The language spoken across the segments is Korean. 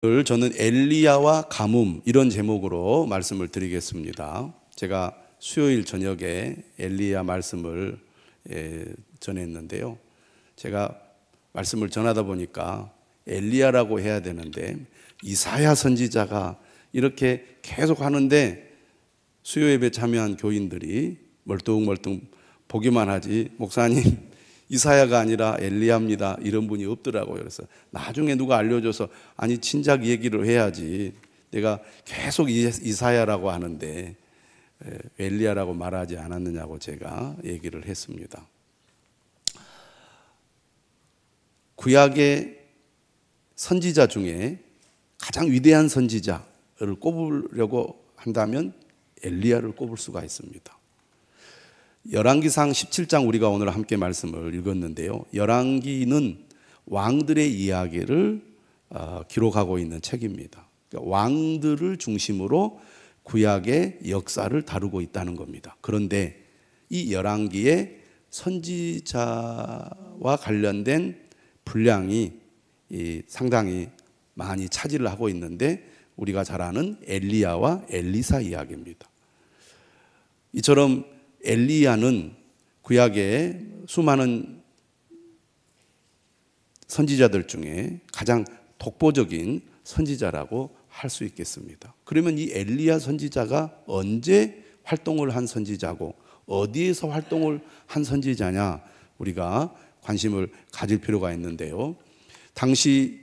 오늘 저는 엘리야와 가뭄 이런 제목으로 말씀을 드리겠습니다. 제가 수요일 저녁에 엘리야 말씀을 전했는데요. 제가 말씀을 전하다 보니까 엘리야라고 해야 되는데 이사야 선지자가 이렇게 계속 하는데 수요 예배 참여한 교인들이 멀뚱멀뚱 보기만 하지 목사님 이사야가 아니라 엘리야입니다 이런 분이 없더라고요. 그래서 나중에 누가 알려줘서 아니 친작 얘기를 해야지 내가 계속 이사야라고 하는데 엘리야라고 말하지 않았느냐고 제가 얘기를 했습니다. 구약의 선지자 중에 가장 위대한 선지자를 꼽으려고 한다면 엘리야를 꼽을 수가 있습니다. 열왕기상 17장 우리가 오늘 함께 말씀을 읽었는데요. 열왕기는 왕들의 이야기를 기록하고 있는 책입니다. 그러니까 왕들을 중심으로 구약의 역사를 다루고 있다는 겁니다. 그런데 이 열왕기에 선지자와 관련된 분량이 상당히 많이 차지를 하고 있는데 우리가 잘 아는 엘리야와 엘리사 이야기입니다. 이처럼 엘리야는 구약의 수많은 선지자들 중에 가장 독보적인 선지자라고 할 수 있겠습니다. 그러면 이 엘리야 선지자가 언제 활동을 한 선지자고 어디에서 활동을 한 선지자냐 우리가 관심을 가질 필요가 있는데요. 당시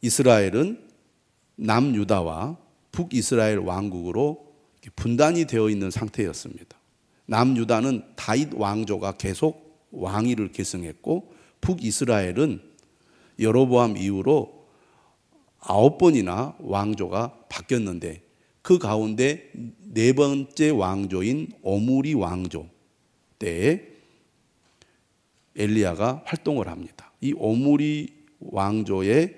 이스라엘은 남유다와 북이스라엘 왕국으로 분단이 되어 있는 상태였습니다. 남유다는 다윗 왕조가 계속 왕위를 계승했고 북이스라엘은 여로보암 이후로 9번이나 왕조가 바뀌었는데 그 가운데 네 번째 왕조인 오므리 왕조 때에 엘리야가 활동을 합니다. 이 오므리 왕조의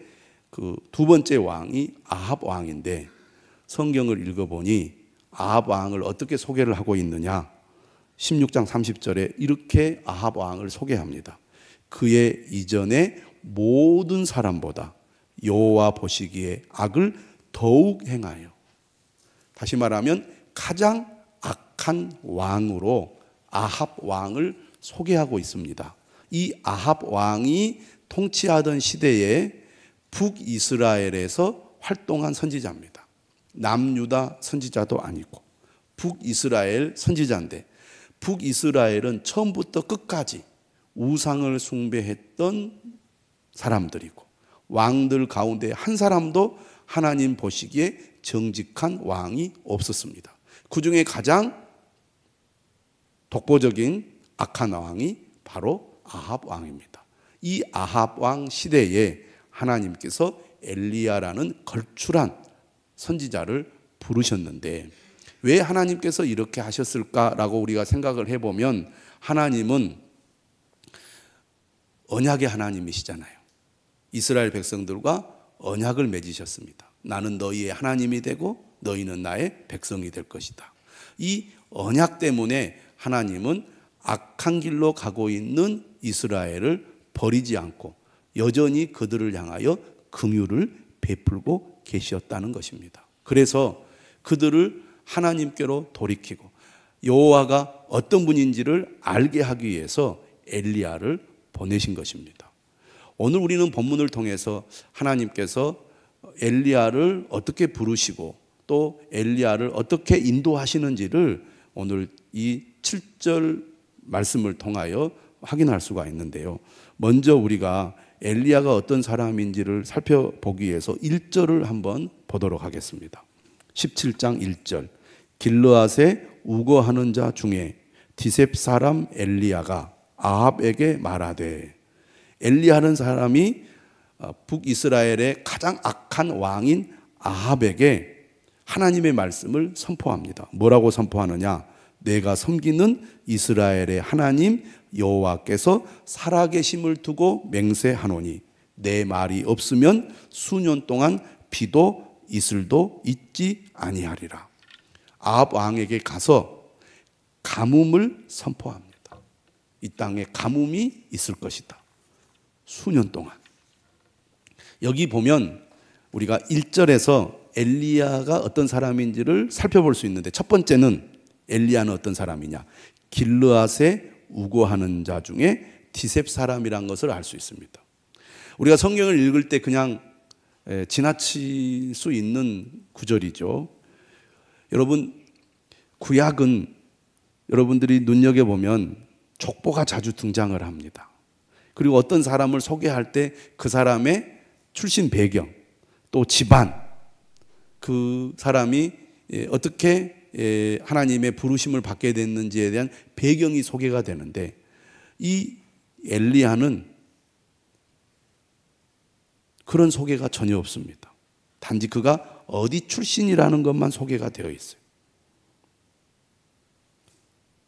그 두 번째 왕이 아합 왕인데 성경을 읽어보니 아합 왕을 어떻게 소개를 하고 있느냐 16장 30절에 이렇게 아합 왕을 소개합니다. 그의 이전에 모든 사람보다 여호와 보시기에 악을 더욱 행하여 다시 말하면 가장 악한 왕으로 아합 왕을 소개하고 있습니다. 이 아합 왕이 통치하던 시대에 북이스라엘에서 활동한 선지자입니다. 남유다 선지자도 아니고 북이스라엘 선지자인데 북이스라엘은 처음부터 끝까지 우상을 숭배했던 사람들이고 왕들 가운데 한 사람도 하나님 보시기에 정직한 왕이 없었습니다. 그 중에 가장 독보적인 악한 왕이 바로 아합 왕입니다. 이 아합 왕 시대에 하나님께서 엘리야라는 걸출한 선지자를 부르셨는데 왜 하나님께서 이렇게 하셨을까라고 우리가 생각을 해보면 하나님은 언약의 하나님이시잖아요. 이스라엘 백성들과 언약을 맺으셨습니다. 나는 너희의 하나님이 되고 너희는 나의 백성이 될 것이다. 이 언약 때문에 하나님은 악한 길로 가고 있는 이스라엘을 버리지 않고 여전히 그들을 향하여 긍휼을 베풀고 계셨다는 것입니다. 그래서 그들을 하나님께로 돌이키고 여호와가 어떤 분인지를 알게 하기 위해서 엘리야를 보내신 것입니다. 오늘 우리는 본문을 통해서 하나님께서 엘리야를 어떻게 부르시고 또 엘리야를 어떻게 인도하시는지를 오늘 이 7절 말씀을 통하여 확인할 수가 있는데요. 먼저 우리가 엘리야가 어떤 사람인지를 살펴보기 위해서 1절을 한번 보도록 하겠습니다. 17장 1절 길르앗에 우거하는 자 중에 디셉 사람 엘리야가 아합에게 말하되 엘리야는 사람이 북이스라엘의 가장 악한 왕인 아합에게 하나님의 말씀을 선포합니다. 뭐라고 선포하느냐? 내가 섬기는 이스라엘의 하나님 여호와께서 살아계심을 두고 맹세하노니 내 말이 없으면 수년 동안 비도 이슬도 있지 아니하리라. 아합 왕에게 가서 가뭄을 선포합니다. 이 땅에 가뭄이 있을 것이다. 수년 동안. 여기 보면 우리가 1절에서 엘리야가 어떤 사람인지를 살펴볼 수 있는데, 첫 번째는 엘리야는 어떤 사람이냐? 길르앗에 우고하는 자 중에 디셉 사람이란 것을 알 수 있습니다. 우리가 성경을 읽을 때 그냥 지나칠 수 있는 구절이죠. 여러분, 구약은 여러분들이 눈여겨보면 족보가 자주 등장을 합니다. 그리고 어떤 사람을 소개할 때 그 사람의 출신 배경, 또 집안, 그 사람이 어떻게 하나님의 부르심을 받게 됐는지에 대한 배경이 소개가 되는데, 이 엘리야는 그런 소개가 전혀 없습니다. 단지 그가 어디 출신이라는 것만 소개가 되어 있어요.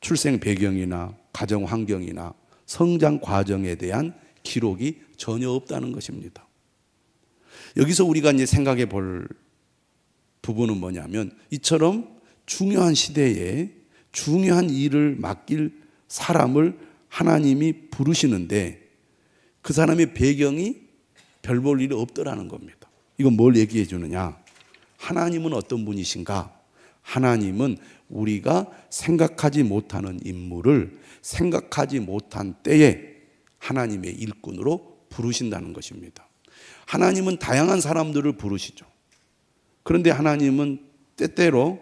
출생 배경이나 가정 환경이나 성장 과정에 대한 기록이 전혀 없다는 것입니다. 여기서 우리가 이제 생각해 볼 부분은 뭐냐면, 이처럼 중요한 시대에 중요한 일을 맡길 사람을 하나님이 부르시는데 그 사람의 배경이 별 볼 일이 없더라는 겁니다. 이건 뭘 얘기해 주느냐? 하나님은 어떤 분이신가? 하나님은 우리가 생각하지 못하는 인물을 생각하지 못한 때에 하나님의 일꾼으로 부르신다는 것입니다. 하나님은 다양한 사람들을 부르시죠. 그런데 하나님은 때때로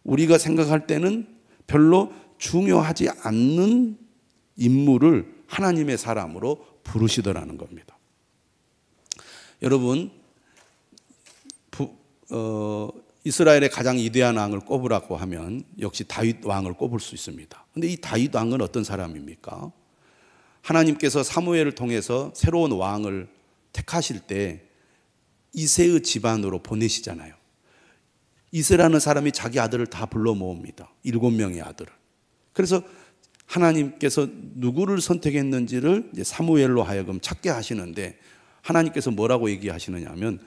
우리가 생각할 때는 별로 중요하지 않는 인물을 하나님의 사람으로 부르시더라는 겁니다. 여러분, 이스라엘의 가장 위대한 왕을 꼽으라고 하면 역시 다윗 왕을 꼽을 수 있습니다. 그런데 이 다윗 왕은 어떤 사람입니까? 하나님께서 사무엘을 통해서 새로운 왕을 택하실 때 이새의 집안으로 보내시잖아요. 이새라는 사람이 자기 아들을 다 불러 모읍니다. 7명의 아들을. 그래서 하나님께서 누구를 선택했는지를 이제 사무엘로 하여금 찾게 하시는데, 하나님께서 뭐라고 얘기하시느냐 하면,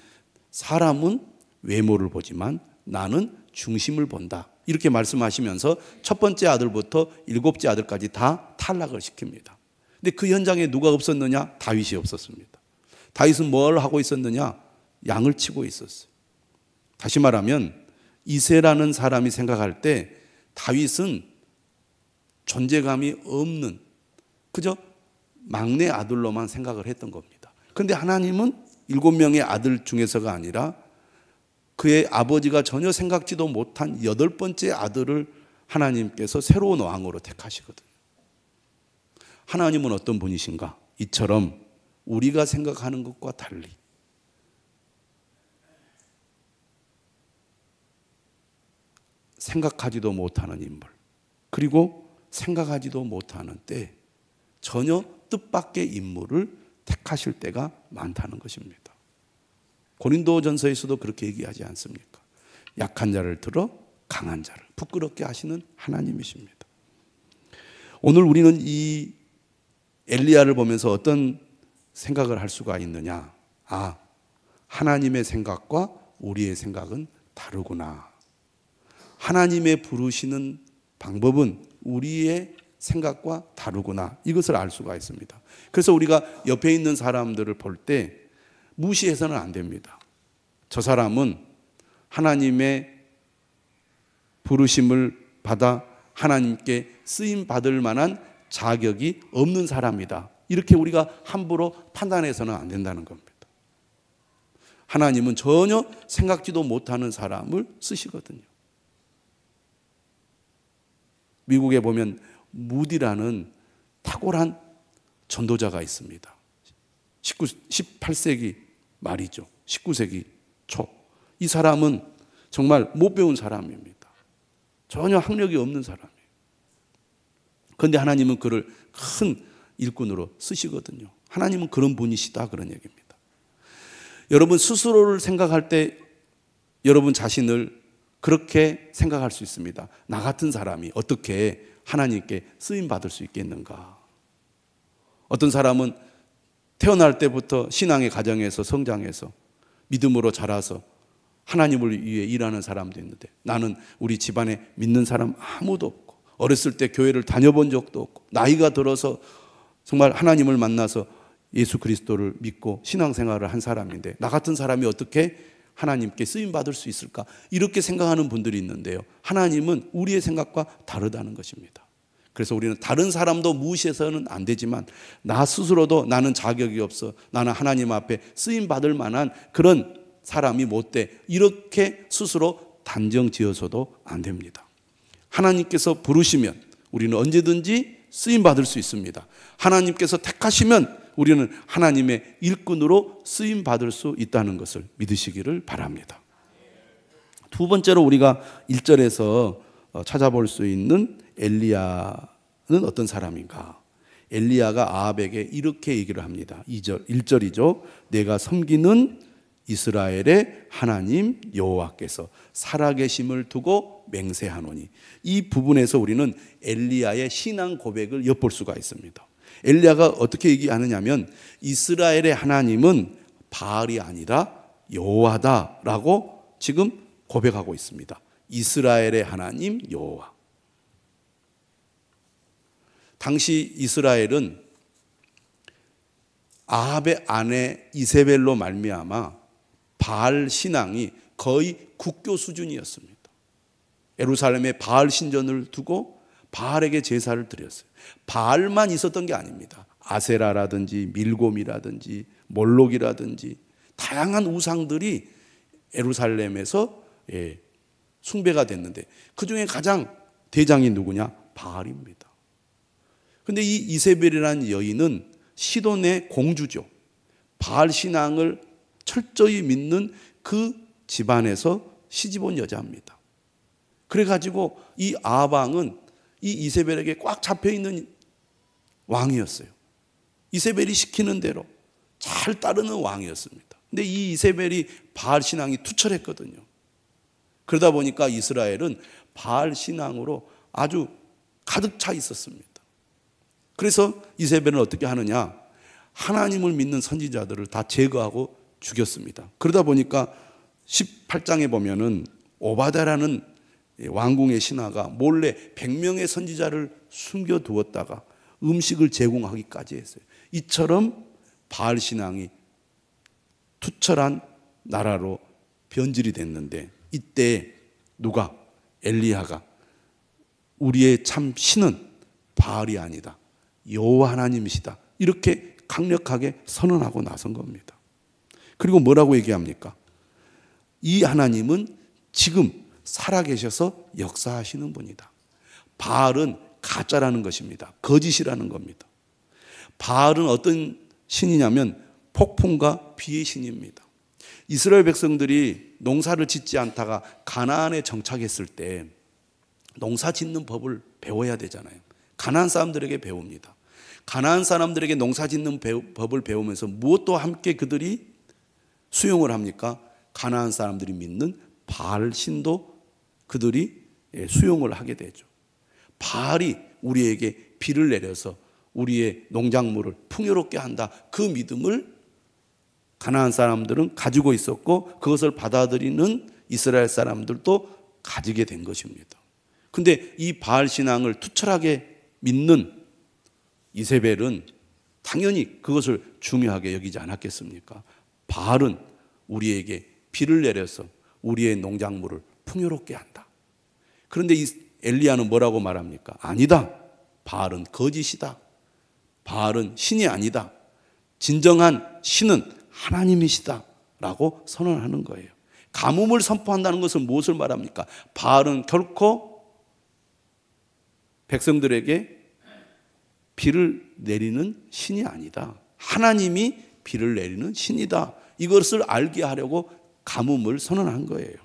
사람은 외모를 보지만 나는 중심을 본다, 이렇게 말씀하시면서 첫 번째 아들부터 7째 아들까지 다 탈락을 시킵니다. 근데 그 현장에 누가 없었느냐? 다윗이 없었습니다. 다윗은 뭘 하고 있었느냐? 양을 치고 있었어요. 다시 말하면 이새라는 사람이 생각할 때 다윗은 존재감이 없는, 그저 막내 아들로만 생각을 했던 겁니다. 그런데 하나님은 7명의 아들 중에서가 아니라 그의 아버지가 전혀 생각지도 못한 8번째 아들을 하나님께서 새로운 왕으로 택하시거든요. 하나님은 어떤 분이신가? 이처럼 우리가 생각하는 것과 달리 생각하지도 못하는 인물, 그리고 생각하지도 못하는 때 전혀 뜻밖의 인물을 택하실 때가 많다는 것입니다. 고린도전서에서도 그렇게 얘기하지 않습니까? 약한 자를 들어 강한 자를 부끄럽게 하시는 하나님이십니다. 오늘 우리는 이 엘리야를 보면서 어떤 생각을 할 수가 있느냐? 아, 하나님의 생각과 우리의 생각은 다르구나. 하나님의 부르시는 방법은 우리의 생각과 다르구나. 이것을 알 수가 있습니다. 그래서 우리가 옆에 있는 사람들을 볼 때 무시해서는 안 됩니다. 저 사람은 하나님의 부르심을 받아 하나님께 쓰임 받을 만한 자격이 없는 사람이다, 이렇게 우리가 함부로 판단해서는 안 된다는 겁니다. 하나님은 전혀 생각지도 못하는 사람을 쓰시거든요. 미국에 보면 무디라는 탁월한 전도자가 있습니다. 18세기 말이죠. 19세기 초. 이 사람은 정말 못 배운 사람입니다. 전혀 학력이 없는 사람이에요. 그런데 하나님은 그를 큰 일꾼으로 쓰시거든요. 하나님은 그런 분이시다, 그런 얘기입니다. 여러분 스스로를 생각할 때 여러분 자신을 그렇게 생각할 수 있습니다. 나 같은 사람이 어떻게 하나님께 쓰임 받을 수 있겠는가? 어떤 사람은 태어날 때부터 신앙의 가정에서 성장해서 믿음으로 자라서 하나님을 위해 일하는 사람도 있는데, 나는 우리 집안에 믿는 사람 아무도 없고, 어렸을 때 교회를 다녀본 적도 없고, 나이가 들어서 정말 하나님을 만나서 예수 그리스도를 믿고 신앙생활을 한 사람인데 나 같은 사람이 어떻게 하나님께 쓰임받을 수 있을까? 이렇게 생각하는 분들이 있는데요, 하나님은 우리의 생각과 다르다는 것입니다. 그래서 우리는 다른 사람도 무시해서는 안 되지만 나 스스로도 나는 자격이 없어, 나는 하나님 앞에 쓰임받을 만한 그런 사람이 못 돼, 이렇게 스스로 단정 지어서도 안 됩니다. 하나님께서 부르시면 우리는 언제든지 쓰임받을 수 있습니다. 하나님께서 택하시면 우리는 하나님의 일꾼으로 쓰임받을 수 있다는 것을 믿으시기를 바랍니다. 두 번째로 우리가 1절에서 찾아볼 수 있는 엘리야는 어떤 사람인가? 엘리야가 아합에게 이렇게 얘기를 합니다. 1절이죠. 내가 섬기는 이스라엘의 하나님 여호와께서 살아계심을 두고 맹세하노니. 이 부분에서 우리는 엘리야의 신앙 고백을 엿볼 수가 있습니다. 엘리야가 어떻게 얘기하느냐면 이스라엘의 하나님은 바알이 아니라 여호와다라고 지금 고백하고 있습니다. 이스라엘의 하나님 여호와. 당시 이스라엘은 아합의 아내 이세벨로 말미암아 바알 신앙이 거의 국교 수준이었습니다. 예루살렘에 바알 신전을 두고 바알에게 제사를 드렸어요. 바알만 있었던 게 아닙니다. 아세라라든지 밀곰이라든지 몰록이라든지 다양한 우상들이 예루살렘에서 숭배가 됐는데 그중에 가장 대장이 누구냐? 바알입니다. 그런데 이 이세벨이라는 여인은 시돈의 공주죠. 바알 신앙을 철저히 믿는 그 집안에서 시집온 여자입니다. 그래가지고 이 아합 왕은 이 이세벨에게 꽉 잡혀있는 왕이었어요. 이세벨이 시키는 대로 잘 따르는 왕이었습니다. 근데 이 이세벨이 바알 신앙이 투철했거든요. 그러다 보니까 이스라엘은 바알 신앙으로 아주 가득 차 있었습니다. 그래서 이세벨은 어떻게 하느냐? 하나님을 믿는 선지자들을 다 제거하고 죽였습니다. 그러다 보니까 18장에 보면은 오바댜라는 왕궁의 신하가 몰래 100명의 선지자를 숨겨두었다가 음식을 제공하기까지 했어요. 이처럼 바알 신앙이 투철한 나라로 변질이 됐는데 이때 누가? 엘리야가 우리의 참 신은 바알이 아니다, 여호와 하나님이시다, 이렇게 강력하게 선언하고 나선 겁니다. 그리고 뭐라고 얘기합니까? 이 하나님은 지금 살아계셔서 역사하시는 분이다. 바알은 가짜라는 것입니다. 거짓이라는 겁니다. 바알은 어떤 신이냐면 폭풍과 비의 신입니다. 이스라엘 백성들이 농사를 짓지 않다가 가나안에 정착했을 때 농사 짓는 법을 배워야 되잖아요. 가나안 사람들에게 배웁니다. 가나안 사람들에게 농사 짓는 법을 배우면서 무엇도 함께 그들이 수용을 합니까? 가나안 사람들이 믿는 바알 신도 그들이 수용을 하게 되죠. 바알이 우리에게 비를 내려서 우리의 농작물을 풍요롭게 한다, 그 믿음을 가나안 사람들은 가지고 있었고 그것을 받아들이는 이스라엘 사람들도 가지게 된 것입니다. 근데 이 바알 신앙을 투철하게 믿는 이세벨은 당연히 그것을 중요하게 여기지 않았겠습니까? 바알은 우리에게 비를 내려서 우리의 농작물을 풍요롭게 한다. 그런데 이 엘리야는 뭐라고 말합니까? 아니다. 바알은 거짓이다. 바알은 신이 아니다. 진정한 신은 하나님이시다 라고 선언하는 거예요. 가뭄을 선포한다는 것은 무엇을 말합니까? 바알은 결코 백성들에게 비를 내리는 신이 아니다. 하나님이 비를 내리는 신이다. 이것을 알게 하려고 가뭄을 선언한 거예요.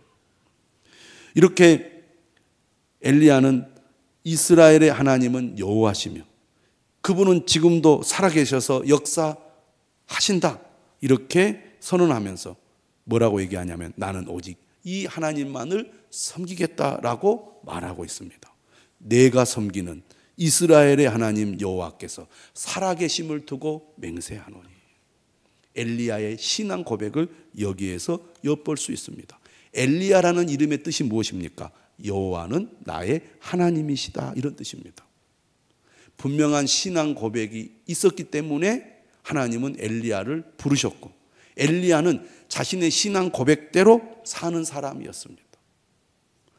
이렇게 엘리야는 이스라엘의 하나님은 여호와시며 그분은 지금도 살아계셔서 역사하신다, 이렇게 선언하면서 뭐라고 얘기하냐면 나는 오직 이 하나님만을 섬기겠다라고 말하고 있습니다. 내가 섬기는 이스라엘의 하나님 여호와께서 살아계심을 두고 맹세하노니. 엘리야의 신앙 고백을 여기에서 엿볼 수 있습니다. 엘리야라는 이름의 뜻이 무엇입니까? 여호와는 나의 하나님이시다, 이런 뜻입니다. 분명한 신앙 고백이 있었기 때문에 하나님은 엘리야를 부르셨고 엘리야는 자신의 신앙 고백대로 사는 사람이었습니다.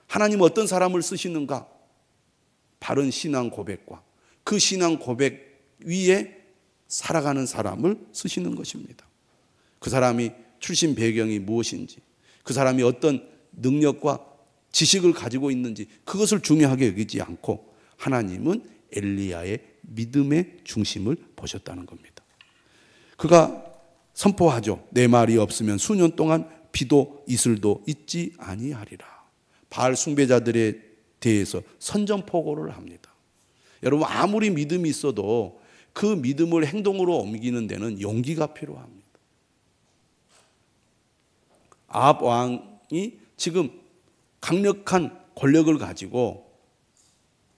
하나님은 어떤 사람을 쓰시는가? 바른 신앙 고백과 그 신앙 고백 위에 살아가는 사람을 쓰시는 것입니다. 그 사람이 출신 배경이 무엇인지, 그 사람이 어떤 능력과 지식을 가지고 있는지 그것을 중요하게 여기지 않고 하나님은 엘리야의 믿음의 중심을 보셨다는 겁니다. 그가 선포하죠. 내 말이 없으면 수년 동안 비도 이슬도 있지 아니하리라. 바알 숭배자들에 대해서 선전포고를 합니다. 여러분, 아무리 믿음이 있어도 그 믿음을 행동으로 옮기는 데는 용기가 필요합니다. 아합 왕이 지금 강력한 권력을 가지고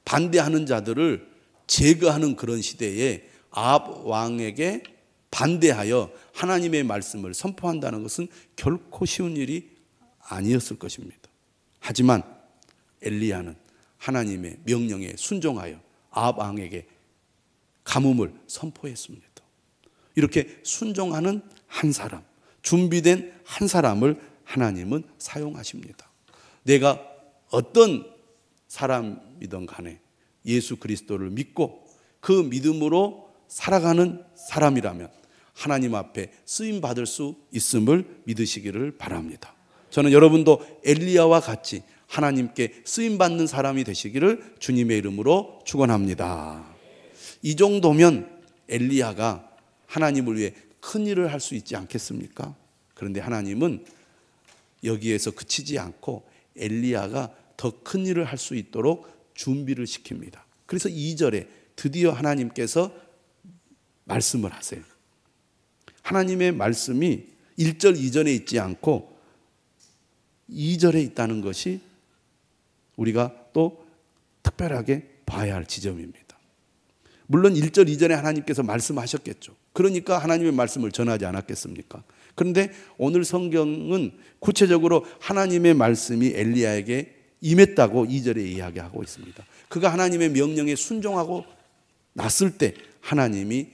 반대하는 자들을 제거하는 그런 시대에 아합 왕에게 반대하여 하나님의 말씀을 선포한다는 것은 결코 쉬운 일이 아니었을 것입니다. 하지만 엘리야는 하나님의 명령에 순종하여 아합 왕에게 가뭄을 선포했습니다. 이렇게 순종하는 한 사람, 준비된 한 사람을 하나님은 사용하십니다. 내가 어떤 사람이든 간에 예수 그리스도를 믿고 그 믿음으로 살아가는 사람이라면 하나님 앞에 쓰임 받을 수 있음을 믿으시기를 바랍니다. 저는 여러분도 엘리야와 같이 하나님께 쓰임 받는 사람이 되시기를 주님의 이름으로 축원합니다. 이 정도면 엘리야가 하나님을 위해 큰 일을 할 수 있지 않겠습니까? 그런데 하나님은 여기에서 그치지 않고 엘리야가 더 큰 일을 할 수 있도록 준비를 시킵니다. 그래서 2절에 드디어 하나님께서 말씀을 하세요. 하나님의 말씀이 1절, 2절에 있지 않고 2절에 있다는 것이 우리가 또 특별하게 봐야 할 지점입니다. 물론 1절, 2절에 하나님께서 말씀하셨겠죠. 그러니까 하나님의 말씀을 전하지 않았겠습니까? 그런데 오늘 성경은 구체적으로 하나님의 말씀이 엘리야에게 임했다고 2절에 이야기하고 있습니다. 그가 하나님의 명령에 순종하고 났을 때 하나님이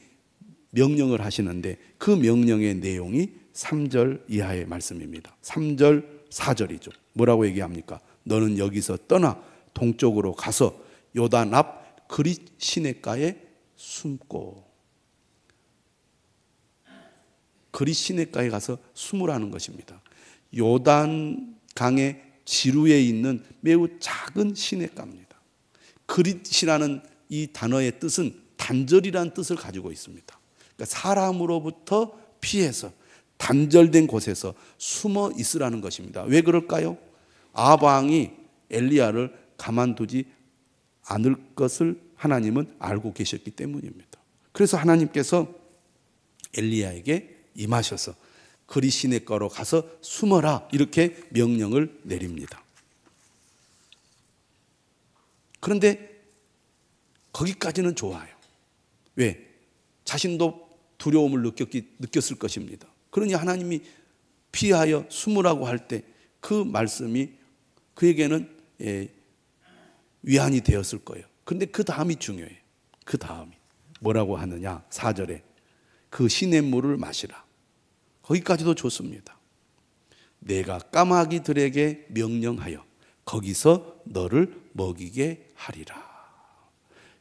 명령을 하시는데 그 명령의 내용이 3절 이하의 말씀입니다. 3절, 4절이죠. 뭐라고 얘기합니까? 너는 여기서 떠나 동쪽으로 가서 요단 앞 그릿 시냇가에 숨고, 그릿 시냇가에 가서 숨으라는 것입니다. 요단 강의 지루에 있는 매우 작은 시냇가입니다. 그릿이라는 이 단어의 뜻은 단절이라는 뜻을 가지고 있습니다. 그러니까 사람으로부터 피해서 단절된 곳에서 숨어 있으라는 것입니다. 왜 그럴까요? 아합 왕이 엘리야를 가만두지 않을 것을 하나님은 알고 계셨기 때문입니다. 그래서 하나님께서 엘리야에게 임하셔서 그릿 시냇가로 가서 숨어라 이렇게 명령을 내립니다. 그런데 거기까지는 좋아요. 왜? 자신도 두려움을 느꼈을 것입니다. 그러니 하나님이 피하여 숨으라고 할 때 그 말씀이 그에게는 위안이 되었을 거예요. 그런데 그 다음이 중요해요. 그 다음이 뭐라고 하느냐? 4절에 그 시냇물을 마시라. 거기까지도 좋습니다. 내가 까마귀들에게 명령하여 거기서 너를 먹이게 하리라.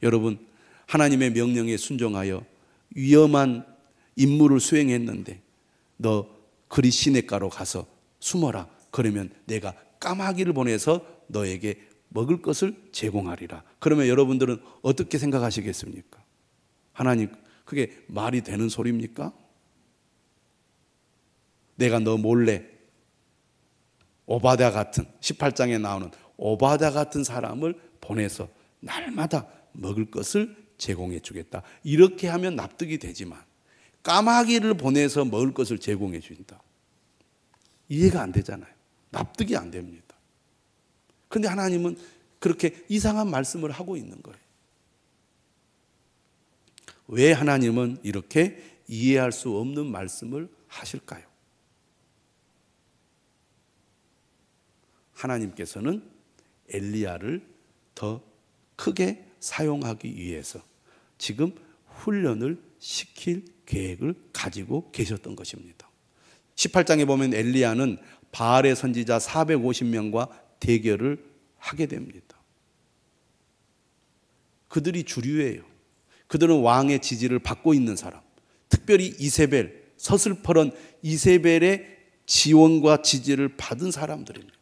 여러분, 하나님의 명령에 순종하여 위험한 임무를 수행했는데 너 그릿 시냇가로 가서 숨어라. 그러면 내가 까마귀를 보내서 너에게 먹을 것을 제공하리라. 그러면 여러분들은 어떻게 생각하시겠습니까? 하나님, 그게 말이 되는 소리입니까? 내가 너 몰래 오바댜 같은 18장에 나오는 오바댜 같은 사람을 보내서 날마다 먹을 것을 제공해 주겠다. 이렇게 하면 납득이 되지만 까마귀를 보내서 먹을 것을 제공해 준다. 이해가 안 되잖아요. 납득이 안 됩니다. 그런데 하나님은 그렇게 이상한 말씀을 하고 있는 거예요. 왜 하나님은 이렇게 이해할 수 없는 말씀을 하실까요? 하나님께서는 엘리야를 더 크게 사용하기 위해서 지금 훈련을 시킬 계획을 가지고 계셨던 것입니다. 18장에 보면 엘리야는 바알의 선지자 450명과 대결을 하게 됩니다. 그들이 주류예요. 그들은 왕의 지지를 받고 있는 사람, 특별히 이세벨, 서슬퍼런 이세벨의 지원과 지지를 받은 사람들입니다.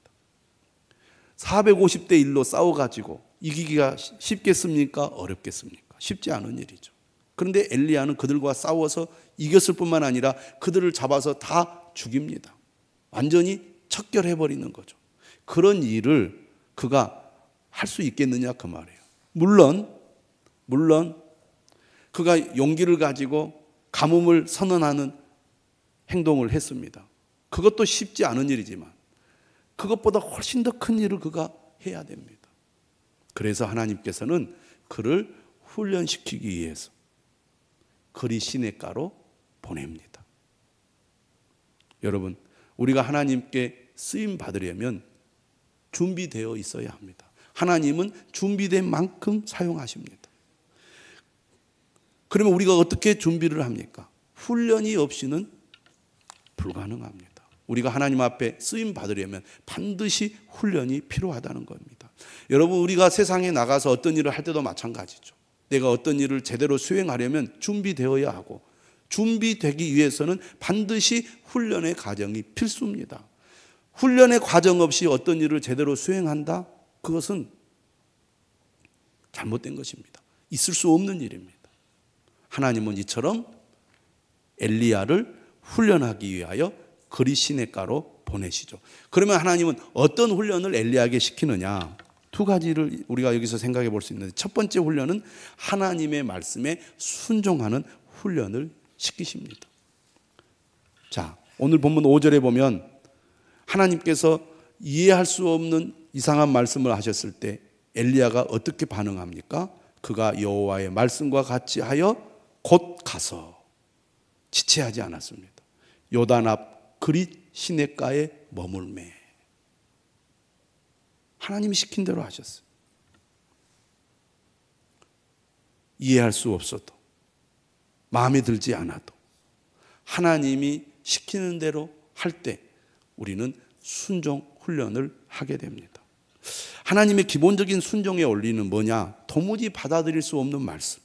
450대 1로 싸워가지고 이기기가 쉽겠습니까? 어렵겠습니까? 쉽지 않은 일이죠. 그런데 엘리야는 그들과 싸워서 이겼을 뿐만 아니라 그들을 잡아서 다 죽입니다. 완전히 척결해버리는 거죠. 그런 일을 그가 할 수 있겠느냐 그 말이에요. 물론 그가 용기를 가지고 가뭄을 선언하는 행동을 했습니다. 그것도 쉽지 않은 일이지만 그것보다 훨씬 더 큰 일을 그가 해야 됩니다. 그래서 하나님께서는 그를 훈련시키기 위해서 그리 시냇가로 보냅니다. 여러분, 우리가 하나님께 쓰임 받으려면 준비되어 있어야 합니다. 하나님은 준비된 만큼 사용하십니다. 그러면 우리가 어떻게 준비를 합니까? 훈련이 없이는 불가능합니다. 우리가 하나님 앞에 쓰임 받으려면 반드시 훈련이 필요하다는 겁니다. 여러분, 우리가 세상에 나가서 어떤 일을 할 때도 마찬가지죠. 내가 어떤 일을 제대로 수행하려면 준비되어야 하고, 준비되기 위해서는 반드시 훈련의 과정이 필수입니다. 훈련의 과정 없이 어떤 일을 제대로 수행한다? 그것은 잘못된 것입니다. 있을 수 없는 일입니다. 하나님은 이처럼 엘리야를 훈련하기 위하여 그리 시냇가로 보내시죠. 그러면 하나님은 어떤 훈련을 엘리야에게 시키느냐? 두 가지를 우리가 여기서 생각해 볼 수 있는데, 첫 번째 훈련은 하나님의 말씀에 순종하는 훈련을 시키십니다. 자, 오늘 본문 5절에 보면 하나님께서 이해할 수 없는 이상한 말씀을 하셨을 때 엘리야가 어떻게 반응합니까? 그가 여호와의 말씀과 같이 하여 곧 가서, 지체하지 않았습니다. 요단 앞 그릿 시냇가에 머물매. 하나님이 시킨 대로 하셨어요. 이해할 수 없어도, 마음에 들지 않아도 하나님이 시키는 대로 할 때 우리는 순종 훈련을 하게 됩니다. 하나님의 기본적인 순종의 원리는 뭐냐? 도무지 받아들일 수 없는 말씀,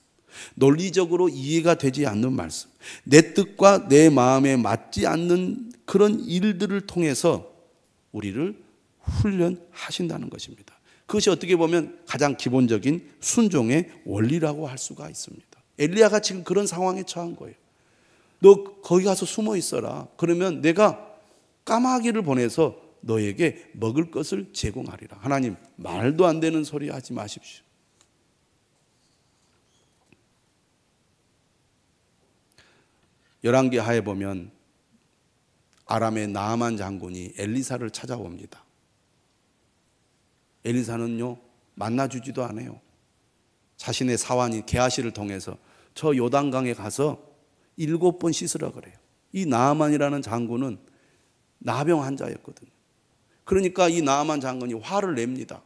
논리적으로 이해가 되지 않는 말씀, 내 뜻과 내 마음에 맞지 않는 그런 일들을 통해서 우리를 훈련하신다는 것입니다. 그것이 어떻게 보면 가장 기본적인 순종의 원리라고 할 수가 있습니다. 엘리야가 지금 그런 상황에 처한 거예요. 너 거기 가서 숨어 있어라. 그러면 내가 까마귀를 보내서 너에게 먹을 것을 제공하리라. 하나님, 말도 안 되는 소리 하지 마십시오. 열왕기 하에 보면 아람의 나아만 장군이 엘리사를 찾아옵니다. 엘리사는요, 만나주지도 않아요. 자신의 사환인 게하시를 통해서 저 요단강에 가서 7번 씻으라 그래요. 이 나아만이라는 장군은 나병 환자였거든요. 그러니까 이 나아만 장군이 화를 냅니다.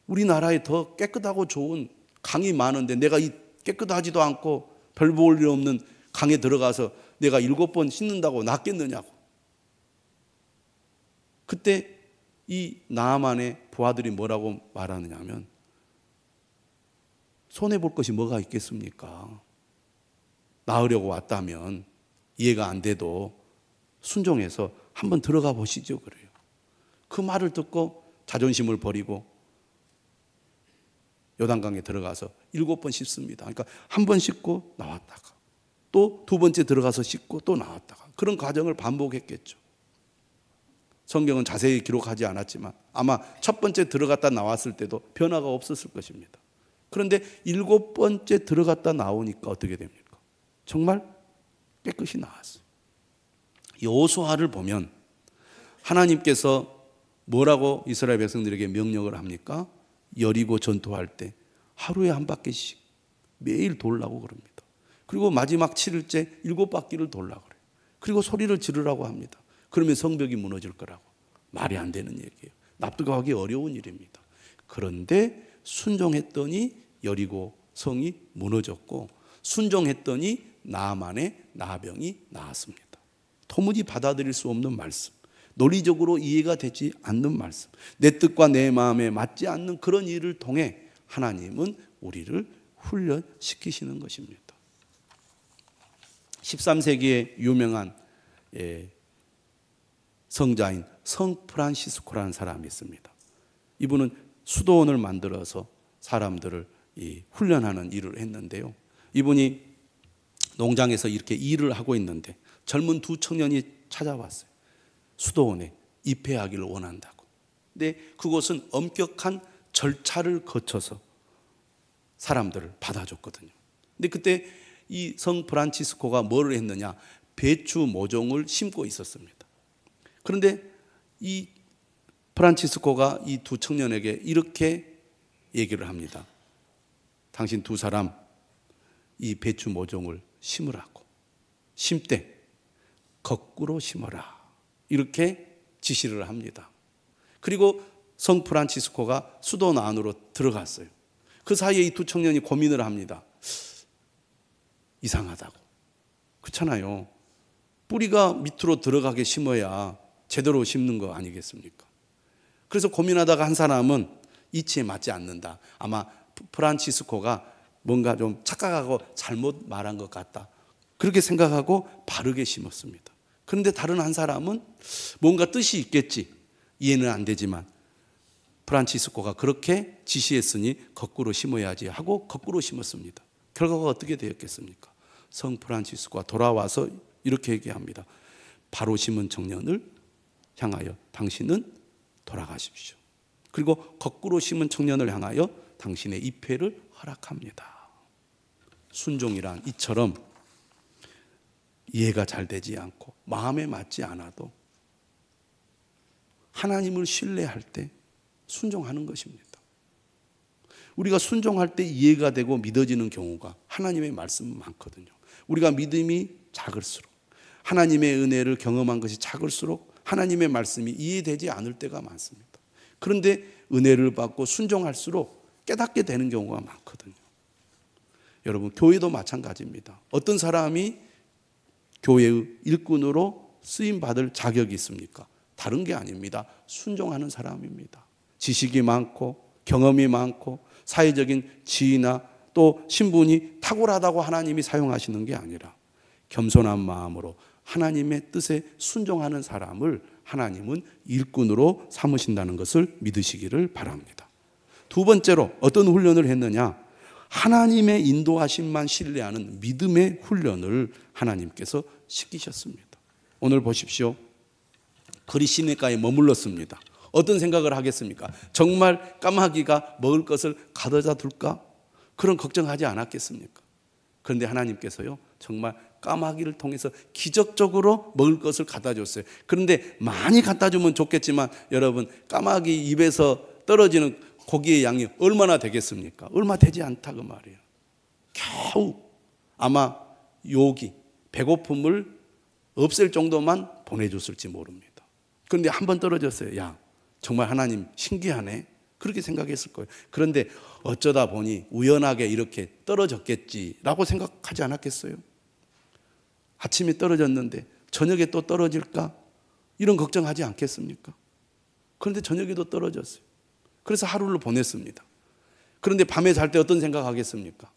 우리나라에 더 깨끗하고 좋은 강이 많은데 내가 이 깨끗하지도 않고 별 볼 일 없는 강에 들어가서 내가 7번 씻는다고 낫겠느냐고. 그때 이 나아만의 부하들이 뭐라고 말하느냐 하면, 손해볼 것이 뭐가 있겠습니까? 나으려고 왔다면 이해가 안 돼도 순종해서 한번 들어가 보시죠 그래요. 그 말을 듣고 자존심을 버리고 요단강에 들어가서 7번 씻습니다. 그러니까 한 번 씻고 나왔다가 또 두 번째 들어가서 씻고 또 나왔다가, 그런 과정을 반복했겠죠. 성경은 자세히 기록하지 않았지만 아마 첫 번째 들어갔다 나왔을 때도 변화가 없었을 것입니다. 그런데 7번째 들어갔다 나오니까 어떻게 됩니까? 정말 깨끗이 나왔어요. 여호수아를 보면 하나님께서 뭐라고 이스라엘 백성들에게 명령을 합니까? 여리고 전투할 때 하루에 한 바퀴씩 매일 돌라고 그럽니다. 그리고 마지막 7일째 7바퀴를 돌라고 그래요. 그리고 소리를 지르라고 합니다. 그러면 성벽이 무너질 거라고. 말이 안 되는 얘기예요. 납득하기 어려운 일입니다. 그런데 순종했더니 여리고 성이 무너졌고, 순종했더니 나만의 나병이 나았습니다. 도무지 받아들일 수 없는 말씀, 논리적으로 이해가 되지 않는 말씀, 내 뜻과 내 마음에 맞지 않는 그런 일을 통해 하나님은 우리를 훈련시키시는 것입니다. 13세기의 유명한 성자인 성 프란시스코라는 사람이 있습니다. 이분은 수도원을 만들어서 사람들을 훈련하는 일을 했는데요. 이분이 농장에서 이렇게 일을 하고 있는데 젊은 두 청년이 찾아왔어요. 수도원에 입회하기를 원한다고. 근데 그곳은 엄격한 절차를 거쳐서 사람들을 받아줬거든요. 근데 그때 이 성 프란치스코가 뭐를 했느냐? 배추 모종을 심고 있었습니다. 그런데 이 프란치스코가 이 두 청년에게 이렇게 얘기를 합니다. 당신 두 사람 이 배추 모종을 심으라고. 심때 거꾸로 심어라. 이렇게 지시를 합니다. 그리고 성 프란치스코가 수도원 안으로 들어갔어요. 그 사이에 이 두 청년이 고민을 합니다. 이상하다고. 그렇잖아요. 뿌리가 밑으로 들어가게 심어야 제대로 심는 거 아니겠습니까? 그래서 고민하다가 한 사람은 이치에 맞지 않는다. 아마 프란치스코가 뭔가 좀 착각하고 잘못 말한 것 같다. 그렇게 생각하고 바르게 심었습니다. 그런데 다른 한 사람은 뭔가 뜻이 있겠지. 이해는 안 되지만 프란치스코가 그렇게 지시했으니 거꾸로 심어야지 하고 거꾸로 심었습니다. 결과가 어떻게 되었겠습니까? 성 프란치스코가 돌아와서 이렇게 얘기합니다. 바로 심은 청년을 향하여 당신은 돌아가십시오. 그리고 거꾸로 심은 청년을 향하여 당신의 입회를 허락합니다. 순종이란 이처럼 이해가 잘 되지 않고 마음에 맞지 않아도 하나님을 신뢰할 때 순종하는 것입니다. 우리가 순종할 때 이해가 되고 믿어지는 경우가 하나님의 말씀은 많거든요. 우리가 믿음이 작을수록, 하나님의 은혜를 경험한 것이 작을수록 하나님의 말씀이 이해되지 않을 때가 많습니다. 그런데 은혜를 받고 순종할수록 깨닫게 되는 경우가 많거든요. 여러분, 교회도 마찬가지입니다. 어떤 사람이 교회의 일꾼으로 쓰임받을 자격이 있습니까? 다른 게 아닙니다. 순종하는 사람입니다. 지식이 많고 경험이 많고 사회적인 지위나 또 신분이 탁월하다고 하나님이 사용하시는 게 아니라 겸손한 마음으로 하나님의 뜻에 순종하는 사람을 하나님은 일꾼으로 삼으신다는 것을 믿으시기를 바랍니다. 두 번째로 어떤 훈련을 했느냐? 하나님의 인도하심만 신뢰하는 믿음의 훈련을 하나님께서 시키셨습니다. 오늘 보십시오. 그리 시냇가에 머물렀습니다. 어떤 생각을 하겠습니까? 정말 까마귀가 먹을 것을 가져다 둘까? 그런 걱정하지 않았겠습니까? 그런데 하나님께서요, 정말 까마귀를 통해서 기적적으로 먹을 것을 갖다 줬어요. 그런데 많이 갖다 주면 좋겠지만 여러분, 까마귀 입에서 떨어지는 고기의 양이 얼마나 되겠습니까? 얼마 되지 않다 그 말이에요. 겨우 아마 욕이 배고픔을 없앨 정도만 보내줬을지 모릅니다. 그런데 한 번 떨어졌어요. 야, 정말 하나님 신기하네. 그렇게 생각했을 거예요. 그런데 어쩌다 보니 우연하게 이렇게 떨어졌겠지라고 생각하지 않았겠어요? 아침에 떨어졌는데 저녁에 또 떨어질까? 이런 걱정하지 않겠습니까? 그런데 저녁에도 떨어졌어요. 그래서 하루를 보냈습니다. 그런데 밤에 잘 때 어떤 생각하겠습니까?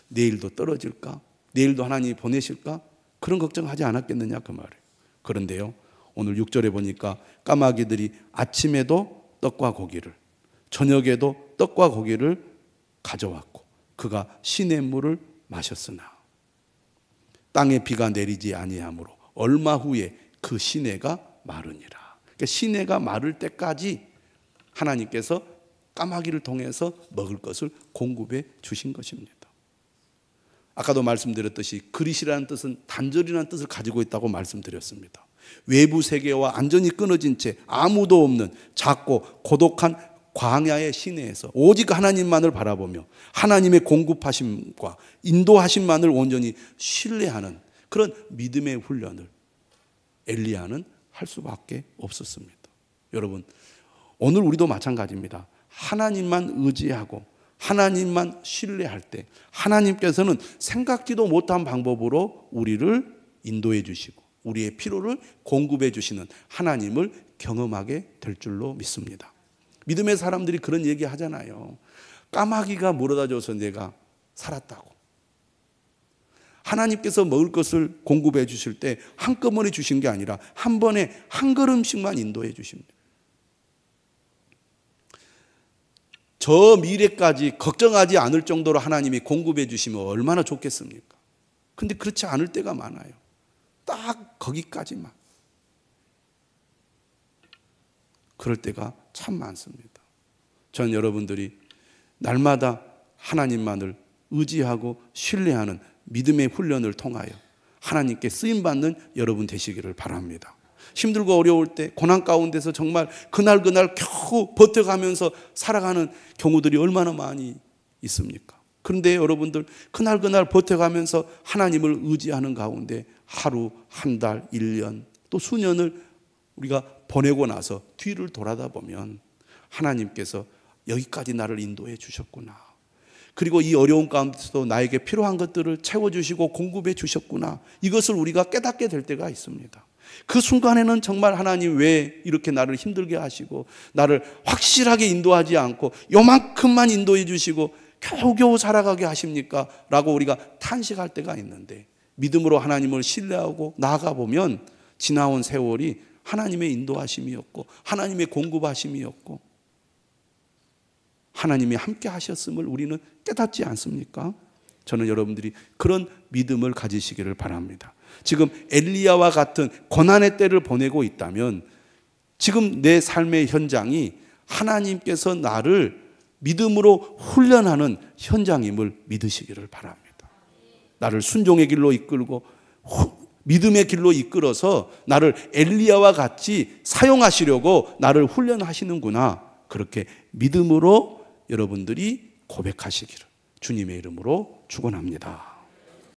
내일도 떨어질까? 내일도 하나님이 보내실까? 그런 걱정하지 않았겠느냐 그 말이에요. 그런데요, 오늘 6절에 보니까 까마귀들이 아침에도 떡과 고기를, 저녁에도 떡과 고기를 가져왔고 그가 시냇물을 마셨으나 땅에 비가 내리지 아니하므로 얼마 후에 그 시내가 마르니라. 그러니까 시내가 마를 때까지 하나님께서 까마귀를 통해서 먹을 것을 공급해 주신 것입니다. 아까도 말씀드렸듯이 그릿이라는 뜻은 단절이라는 뜻을 가지고 있다고 말씀드렸습니다. 외부 세계와 완전히 끊어진 채 아무도 없는 작고 고독한 광야의 시내에서 오직 하나님만을 바라보며 하나님의 공급하심과 인도하심만을 온전히 신뢰하는 그런 믿음의 훈련을 엘리야는 할 수밖에 없었습니다. 여러분, 오늘 우리도 마찬가지입니다. 하나님만 의지하고 하나님만 신뢰할 때 하나님께서는 생각지도 못한 방법으로 우리를 인도해 주시고 우리의 필요를 공급해 주시는 하나님을 경험하게 될 줄로 믿습니다. 믿음의 사람들이 그런 얘기 하잖아요. 까마귀가 물어다 줘서 내가 살았다고. 하나님께서 먹을 것을 공급해 주실 때 한꺼번에 주신 게 아니라 한 번에 한 걸음씩만 인도해 주십니다. 저 미래까지 걱정하지 않을 정도로 하나님이 공급해 주시면 얼마나 좋겠습니까? 근데 그렇지 않을 때가 많아요. 딱 거기까지만. 그럴 때가 참 많습니다. 전 여러분들이 날마다 하나님만을 의지하고 신뢰하는 믿음의 훈련을 통하여 하나님께 쓰임받는 여러분 되시기를 바랍니다. 힘들고 어려울 때 고난 가운데서 정말 그날 겨우 버텨가면서 살아가는 경우들이 얼마나 많이 있습니까? 그런데 여러분들 그날 버텨가면서 하나님을 의지하는 가운데 하루, 한 달, 1년 또 수년을 우리가 보내고 나서 뒤를 돌아다 보면 하나님께서 여기까지 나를 인도해 주셨구나. 그리고 이 어려운 가운데서도 나에게 필요한 것들을 채워주시고 공급해 주셨구나. 이것을 우리가 깨닫게 될 때가 있습니다. 그 순간에는 정말 하나님 왜 이렇게 나를 힘들게 하시고 나를 확실하게 인도하지 않고 요만큼만 인도해 주시고 겨우겨우 살아가게 하십니까? 라고 우리가 탄식할 때가 있는데 믿음으로 하나님을 신뢰하고 나아가 보면 지나온 세월이 하나님의 인도하심이었고 하나님의 공급하심이었고 하나님이 함께 하셨음을 우리는 깨닫지 않습니까? 저는 여러분들이 그런 믿음을 가지시기를 바랍니다. 지금 엘리야와 같은 고난의 때를 보내고 있다면 지금 내 삶의 현장이 하나님께서 나를 믿음으로 훈련하는 현장임을 믿으시기를 바랍니다. 나를 순종의 길로 이끌고 믿음의 길로 이끌어서 나를 엘리야와 같이 사용하시려고 나를 훈련하시는구나. 그렇게 믿음으로 여러분들이 고백하시기를 주님의 이름으로 축원합니다.